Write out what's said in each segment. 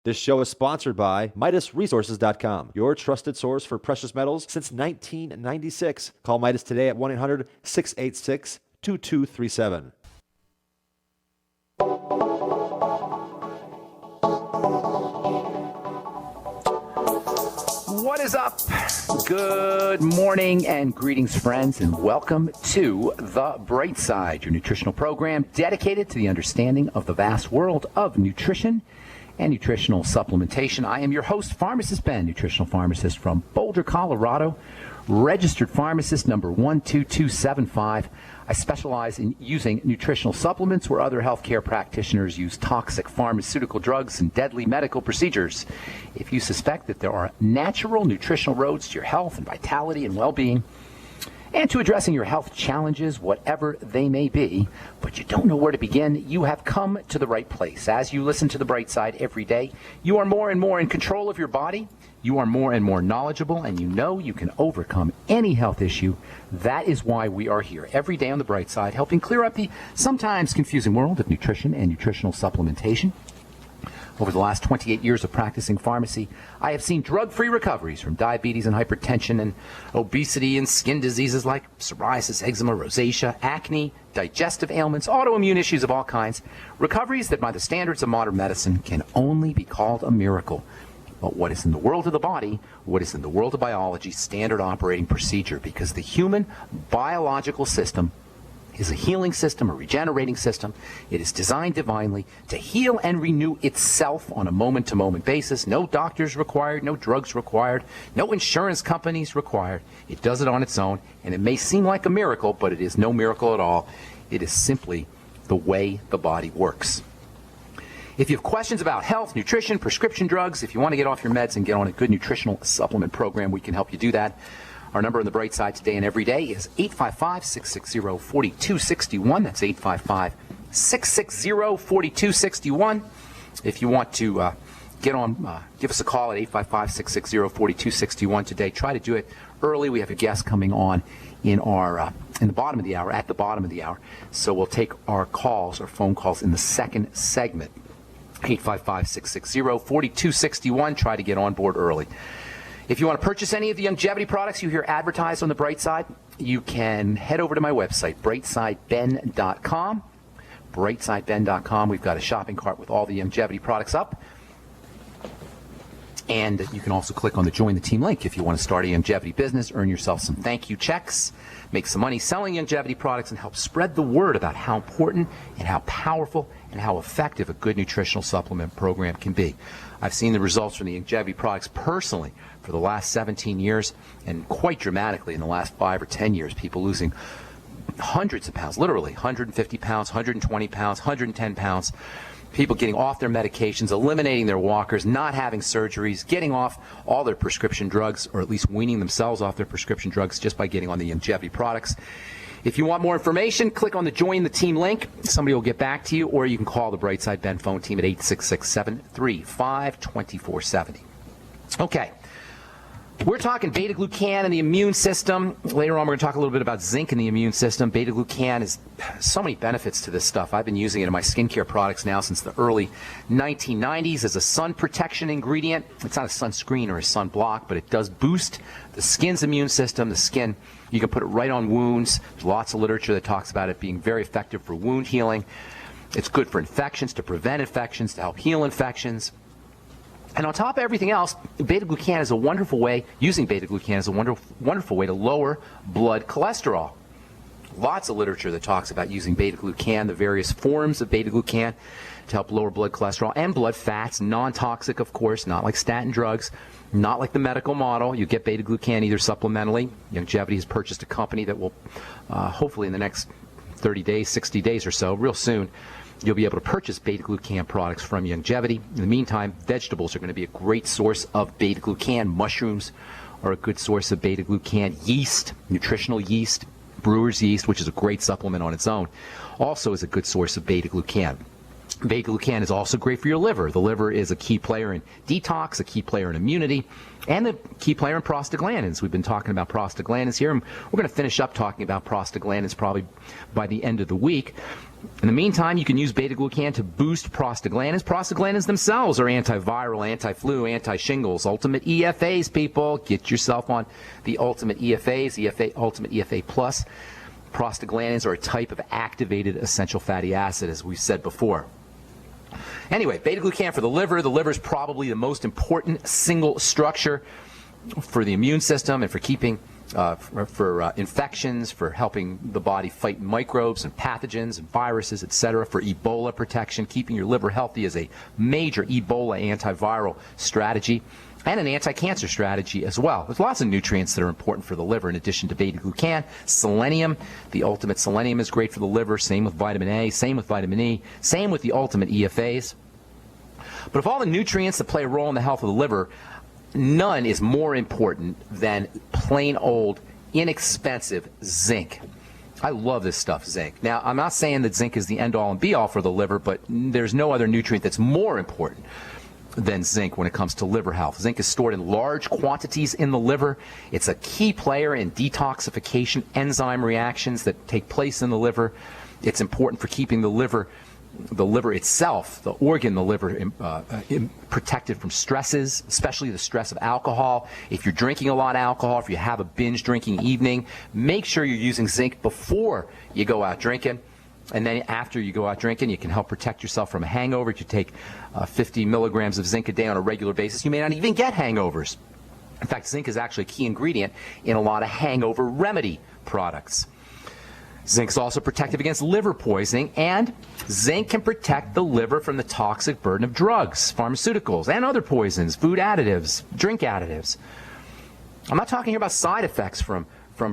This show is sponsored by MidasResources.com, your trusted source for precious metals since 1996. Call Midas today at 1-800-686-2237. What is up? Good morning and greetings, friends, and welcome to The Bright Side, your nutritional program dedicated to the understanding of the vast world of nutrition and nutritional supplementation. I am your host, Pharmacist Ben, nutritional pharmacist from Boulder, Colorado, registered pharmacist number 12275. I specialize in using nutritional supplements where other healthcare practitioners use toxic pharmaceutical drugs and deadly medical procedures. If you suspect that there are natural nutritional roads to your health and vitality and well-being, and to addressing your health challenges, whatever they may be, but you don't know where to begin, you have come to the right place. As you listen to The Bright Side every day, you are more and more in control of your body, you are more and more knowledgeable, and you know you can overcome any health issue. That is why we are here every day on The Bright Side, helping clear up the sometimes confusing world of nutrition and nutritional supplementation. Over the last 28 years of practicing pharmacy, I have seen drug-free recoveries from diabetes and hypertension and obesity and skin diseases like psoriasis, eczema, rosacea, acne, digestive ailments, autoimmune issues of all kinds. Recoveries that by the standards of modern medicine can only be called a miracle. But what is in the world of the body, what is in the world of biology, standard operating procedure, because the human biological system is a healing system, a regenerating system. It is designed divinely to heal and renew itself on a moment-to-moment basis. No doctors required, no drugs required, no insurance companies required. It does it on its own, and it may seem like a miracle, but it is no miracle at all. It is simply the way the body works. If you have questions about health, nutrition, prescription drugs, if you want to get off your meds and get on a good nutritional supplement program, we can help you do that. Our number on The Bright Side today and every day is 855-660-4261. That's 855-660-4261. If you want to get on, give us a call at 855-660-4261 today. Try to do it early. We have a guest coming on in our in the bottom of the hour, at the bottom of the hour. So we'll take our calls, our phone calls, in the second segment. 855-660-4261. Try to get on board early. If you want to purchase any of the longevity products you hear advertised on The Bright Side, you can head over to my website, brightsideben.com. brightsideben.com. We've got a shopping cart with all the longevity products up. And you can also click on the Join the Team link if you want to start a longevity business, earn yourself some thank you checks, make some money selling longevity products, and help spread the word about how important and how powerful and how effective a good nutritional supplement program can be. I've seen the results from the longevity products personally for the last 17 years, and quite dramatically in the last 5 or 10 years, people losing hundreds of pounds, literally 150 pounds, 120 pounds, 110 pounds, people getting off their medications, eliminating their walkers, not having surgeries, getting off all their prescription drugs, or at least weaning themselves off their prescription drugs just by getting on the longevity products. If you want more information, click on the Join the Team link. Somebody will get back to you, or you can call the Brightside Ben phone team at 866-735-2470. Okay. We're talking beta-glucan and the immune system. Later on, we're going to talk a little bit about zinc in the immune system. Beta-glucan has so many benefits to this stuff. I've been using it in my skincare products now since the early 1990s as a sun protection ingredient. It's not a sunscreen or a sunblock, but it does boost the skin's immune system. The skin, you can put it right on wounds. There's lots of literature that talks about it being very effective for wound healing. It's good for infections, to prevent infections, to help heal infections. And on top of everything else, beta-glucan is a wonderful way, using beta-glucan is a wonderful way to lower blood cholesterol. Lots of literature that talks about using beta-glucan, the various forms of beta-glucan to help lower blood cholesterol and blood fats, non-toxic, of course, not like statin drugs, not like the medical model. You get beta-glucan either supplementally. Longevity has purchased a company that will, hopefully in the next 30 days, 60 days or so, real soon, you'll be able to purchase beta-glucan products from Longevity. In the meantime, vegetables are going to be a great source of beta-glucan. Mushrooms are a good source of beta-glucan. Yeast, nutritional yeast, brewer's yeast, which is a great supplement on its own, also is a good source of beta-glucan. Beta-glucan is also great for your liver. The liver is a key player in detox, a key player in immunity, and the key player in prostaglandins. We've been talking about prostaglandins here, and we're going to finish up talking about prostaglandins probably by the end of the week. In the meantime, you can use beta-glucan to boost prostaglandins. Prostaglandins themselves are antiviral, anti-flu, anti-shingles. Ultimate EFAs, people. Get yourself on the Ultimate EFAs, Ultimate EFA Plus. Prostaglandins are a type of activated essential fatty acid, as we've said before. Anyway, beta-glucan for the liver. The liver is probably the most important single structure for the immune system and for keeping for infections, for helping the body fight microbes and pathogens and viruses, etc., for Ebola protection. Keeping your liver healthy is a major Ebola antiviral strategy and an anti-cancer strategy as well. There's lots of nutrients that are important for the liver in addition to beta-glucan. Selenium, the Ultimate Selenium is great for the liver. Same with vitamin A, same with vitamin E, same with the Ultimate EFAs. But of all the nutrients that play a role in the health of the liver, none is more important than plain old, inexpensive zinc. I love this stuff, zinc. Now, I'm not saying that zinc is the end-all and be-all for the liver, but there's no other nutrient that's more important than zinc when it comes to liver health. Zinc is stored in large quantities in the liver. It's a key player in detoxification enzyme reactions that take place in the liver. It's important for keeping the liver itself, the organ, the liver, protected from stresses, especially the stress of alcohol. If you're drinking a lot of alcohol, if you have a binge drinking evening, make sure you're using zinc before you go out drinking. And then after you go out drinking, you can help protect yourself from a hangover. If you take 50 milligrams of zinc a day on a regular basis, you may not even get hangovers. In fact, zinc is actually a key ingredient in a lot of hangover remedy products. Zinc is also protective against liver poisoning, and zinc can protect the liver from the toxic burden of drugs, pharmaceuticals, and other poisons, food additives, drink additives. I'm not talking here about side effects from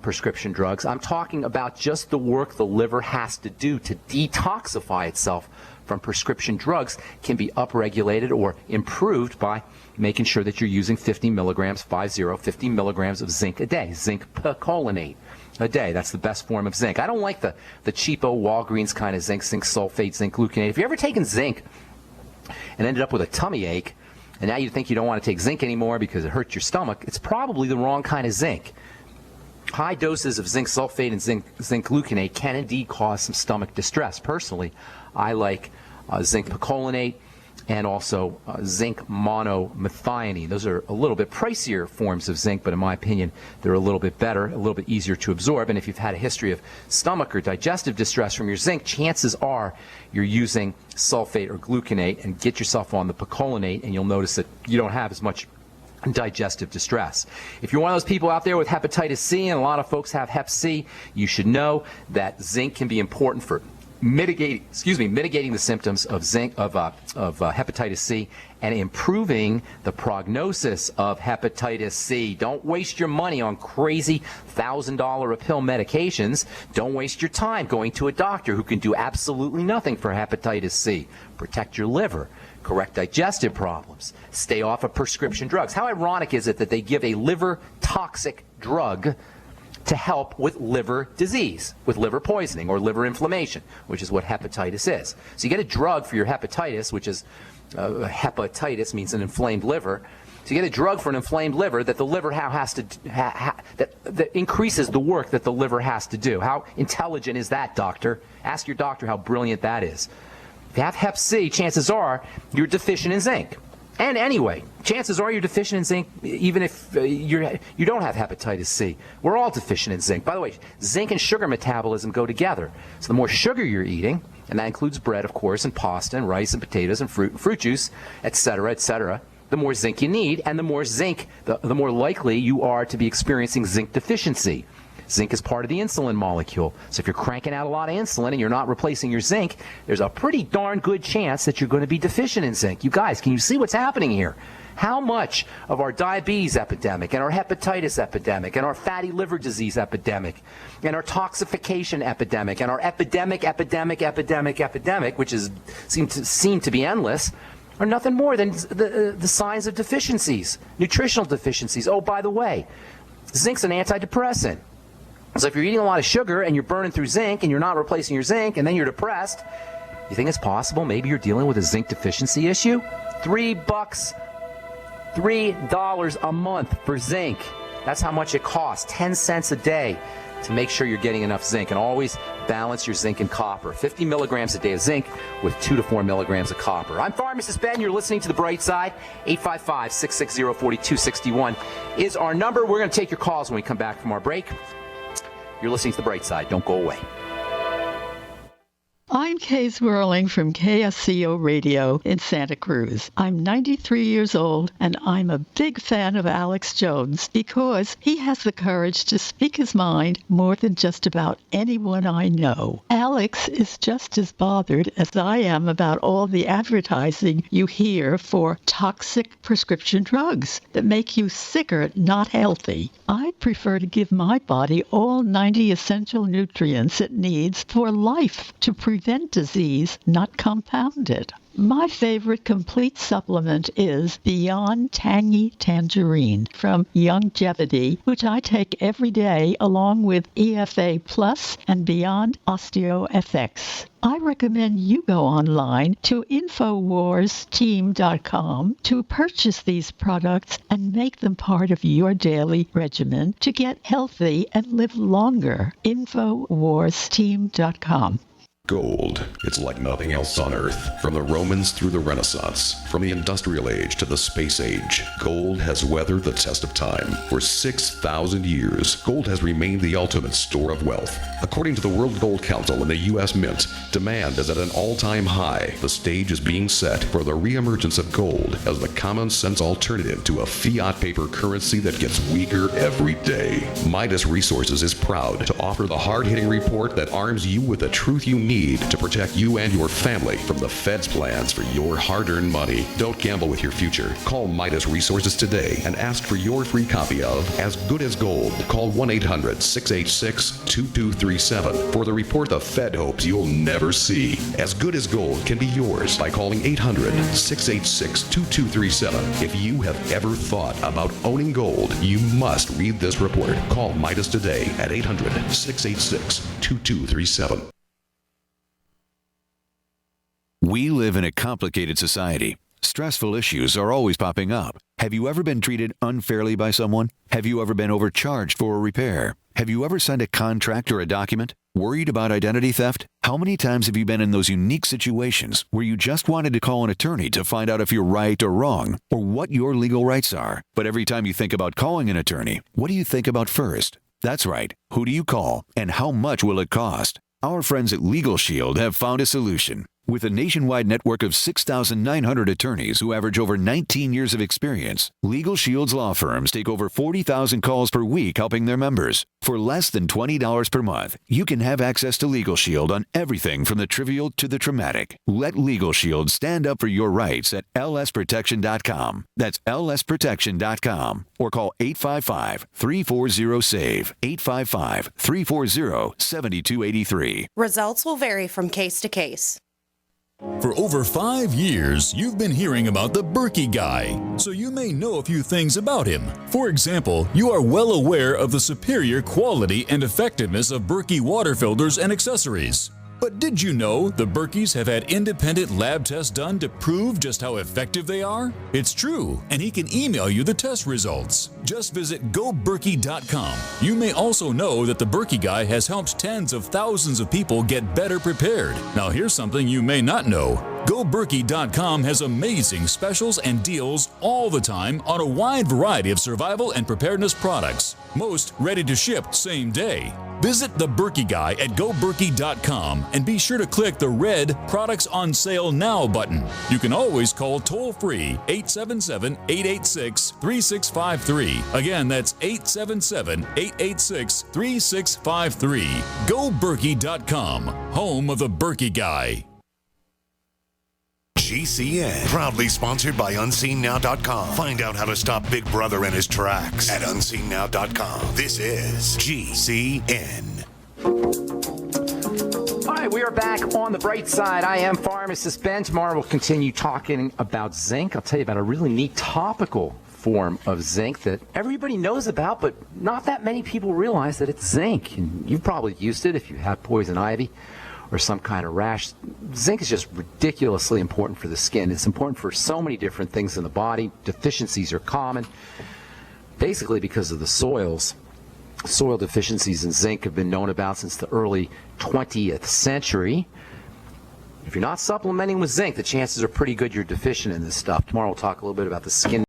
prescription drugs. I'm talking about just the work the liver has to do to detoxify itself from prescription drugs can be upregulated or improved by making sure that you're using 50 milligrams of zinc a day, zinc picolinate a day. That's the best form of zinc. I don't like the cheapo Walgreens kind of zinc sulfate, zinc gluconate. If you've ever taken zinc and ended up with a tummy ache, and now you think you don't want to take zinc anymore because it hurts your stomach, it's probably the wrong kind of zinc. High doses of zinc sulfate and zinc gluconate can indeed cause some stomach distress. Personally, I like zinc picolinate and also zinc monomethionine. Those are a little bit pricier forms of zinc, but in my opinion, they're a little bit better, a little bit easier to absorb. And if you've had a history of stomach or digestive distress from your zinc, chances are you're using sulfate or gluconate, and get yourself on the picolinate, and you'll notice that you don't have as much digestive distress. If you're one of those people out there with hepatitis C, and a lot of folks have hep C, you should know that zinc can be important for mitigating the symptoms of hepatitis C and improving the prognosis of hepatitis C. Don't waste your money on crazy $1,000 a pill medications. Don't waste your time going to a doctor who can do absolutely nothing for hepatitis C. Protect your liver. Correct digestive problems. Stay off of prescription drugs. How ironic is it that they give a liver toxic drug to help with liver disease, with liver poisoning or liver inflammation, which is what hepatitis is. So you get a drug for your hepatitis, which is hepatitis means an inflamed liver. So you get a drug for an inflamed liver that the liver has to that increases the work that the liver has to do. How intelligent is that, doctor? Ask your doctor how brilliant that is. If you have hep C, chances are you're deficient in zinc. And anyway, chances are you're deficient in zinc even if you don't have hepatitis C. We're all deficient in zinc. By the way, zinc and sugar metabolism go together. So the more sugar you're eating, and that includes bread, of course, and pasta and rice and potatoes and fruit juice, etc., the more zinc you need, and the more zinc, the more likely you are to be experiencing zinc deficiency. Zinc is part of the insulin molecule. So if you're cranking out a lot of insulin and you're not replacing your zinc, there's a pretty darn good chance that you're going to be deficient in zinc. You guys, can you see what's happening here? How much of our diabetes epidemic and our hepatitis epidemic and our fatty liver disease epidemic and our toxification epidemic and our epidemic, which seem to be endless, are nothing more than the signs of deficiencies, nutritional deficiencies. Oh, by the way, zinc's an antidepressant. So if you're eating a lot of sugar and you're burning through zinc and you're not replacing your zinc and then you're depressed, you think it's possible maybe you're dealing with a zinc deficiency issue? $3 a month for zinc. That's how much it costs, 10 cents a day. to make sure you're getting enough zinc. And always balance your zinc and copper. 50 milligrams a day of zinc with 2 to 4 milligrams of copper. I'm Pharmacist Ben. You're listening to The Bright Side. 855-660-4261 is our number. We're going to take your calls when we come back from our break. You're listening to The Bright Side. Don't go away. I'm Kay Swirling from KSCO Radio in Santa Cruz. I'm 93 years old, and I'm a big fan of Alex Jones because he has the courage to speak his mind more than just about anyone I know. Alex is just as bothered as I am about all the advertising you hear for toxic prescription drugs that make you sicker, not healthy. I prefer to give my body all 90 essential nutrients it needs for life to prevent disease, not compound it. My favorite complete supplement is Beyond Tangy Tangerine from Youngevity, which I take every day along with EFA Plus and Beyond OsteoFX. I recommend you go online to InfoWarsTeam.com to purchase these products and make them part of your daily regimen to get healthy and live longer. InfoWarsTeam.com. Gold. It's like nothing else on Earth. From the Romans through the Renaissance, from the Industrial Age to the Space Age, gold has weathered the test of time. For 6,000 years, gold has remained the ultimate store of wealth. According to the World Gold Council and the U.S. Mint, demand is at an all-time high. The stage is being set for the reemergence of gold as the common-sense alternative to a fiat paper currency that gets weaker every day. Midas Resources is proud to offer the hard-hitting report that arms you with the truth you need to protect you and your family from the Fed's plans for your hard-earned money. Don't gamble with your future. Call Midas Resources today and ask for your free copy of As Good as Gold. Call 1-800-686-2237 for the report the Fed hopes you'll never see. As Good as Gold can be yours by calling 800-686-2237. If you have ever thought about owning gold, you must read this report. Call Midas today at 800-686-2237. We live in a complicated society. Stressful issues are always popping up. Have you ever been treated unfairly by someone? Have you ever been overcharged for a repair? Have you ever signed a contract or a document? Worried about identity theft? How many times have you been in those unique situations where you just wanted to call an attorney to find out if you're right or wrong, or what your legal rights are? But every time you think about calling an attorney, what do you think about first? That's right. Who do you call, and how much will it cost? Our friends at Legal Shield have found a solution. With a nationwide network of 6,900 attorneys who average over 19 years of experience, Legal Shield's law firms take over 40,000 calls per week helping their members. For less than $20 per month, you can have access to Legal Shield on everything from the trivial to the traumatic. Let Legal Shield stand up for your rights at lsprotection.com. That's lsprotection.com. Or call 855-340-SAVE, 855-340-7283. Results will vary from case to case. For over 5 years, you've been hearing about the Berkey Guy, so you may know a few things about him. For example, you are well aware of the superior quality and effectiveness of Berkey water filters and accessories. But did you know the Berkeys have had independent lab tests done to prove just how effective they are? It's true, and he can email you the test results. Just visit goberkey.com. You may also know that the Berkey Guy has helped tens of thousands of people get better prepared. Now here's something you may not know. GoBerkey.com has amazing specials and deals all the time on a wide variety of survival and preparedness products, most ready to ship same day. Visit the Berkey Guy at GoBerkey.com and be sure to click the red Products on Sale Now button. You can always call toll-free 877-886-3653. Again, that's 877-886-3653. GoBerkey.com, home of the Berkey Guy. GCN, proudly sponsored by UnseenNow.com. Find out how to stop Big Brother in his tracks at UnseenNow.com. This is GCN. All right, we are back on the bright side. I am Pharmacist Ben. Tomorrow we'll continue talking about zinc. I'll tell you about a really neat topical form of zinc that everybody knows about, but not that many people realize that it's zinc. And you've probably used it if you have poison ivy or some kind of rash. Zinc is just ridiculously important for the skin. It's important for so many different things in the body. Deficiencies are common, basically because of the soils Soil deficiencies in zinc have been known about since the early 20th century. If you're not supplementing with zinc, the chances are pretty good you're deficient in this stuff. Tomorrow we'll talk a little bit about the skin